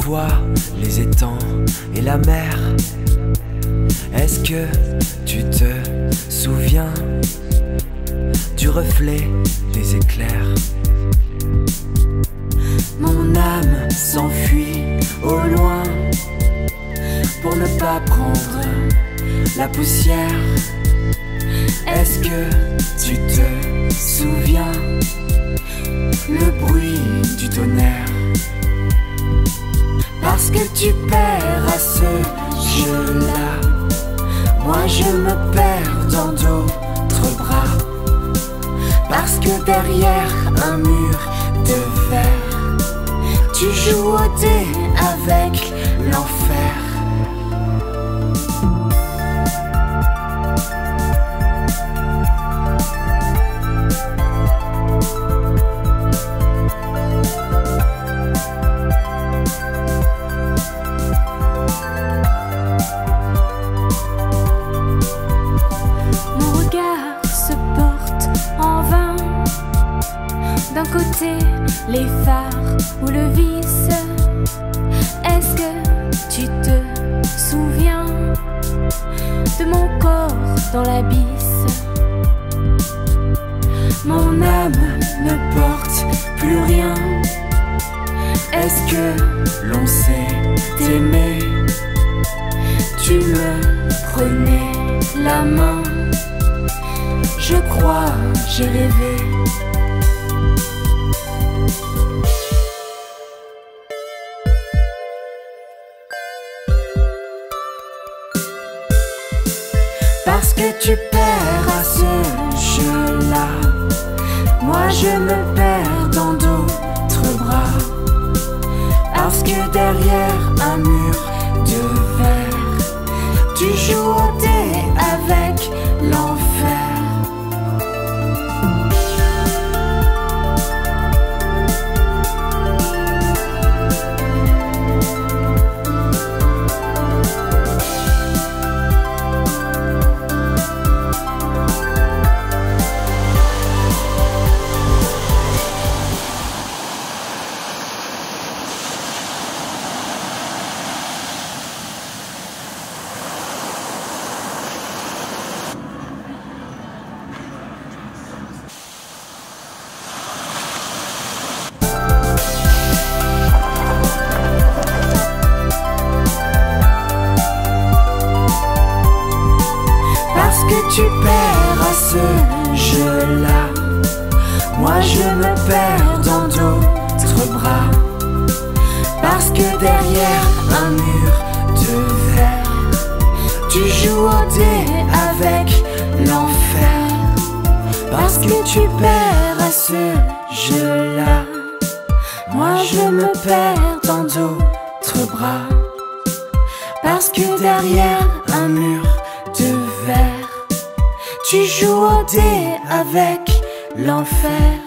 vois les étangs et la mer. Est-ce que tu te souviens du reflet des éclairs? Mon âme s'enfuit au loin pour ne pas prendre la poussière. Est-ce que tu te souviens le bruit du tonnerre? Parce que tu perds à ce jeu-là, moi je me perds dans d'autres bras. Parce que derrière un mur de verre, tu joues au dé avec l'enfer. D'un côté, les phares ou le vice. Est-ce que tu te souviens de mon corps dans l'abysse? Mon âme ne porte plus rien. Est-ce que l'on sait aimer? Tu me prenais la main, je crois j'ai rêvé. Parce que tu perds à ce jeu-là, moi je me perds dans d'autres bras. Parce que derrière un mur de verre, tu joues au dé avec l'enfer. Tu perds à ce jeu-là, moi je me perds dans d'autres bras. Parce que derrière un mur de verre, tu joues au dé avec l'enfer. Parce que tu perds à ce jeu-là, moi je me perds dans d'autres bras. Parce que derrière un mur de verre, tu joues au dé avec l'enfer.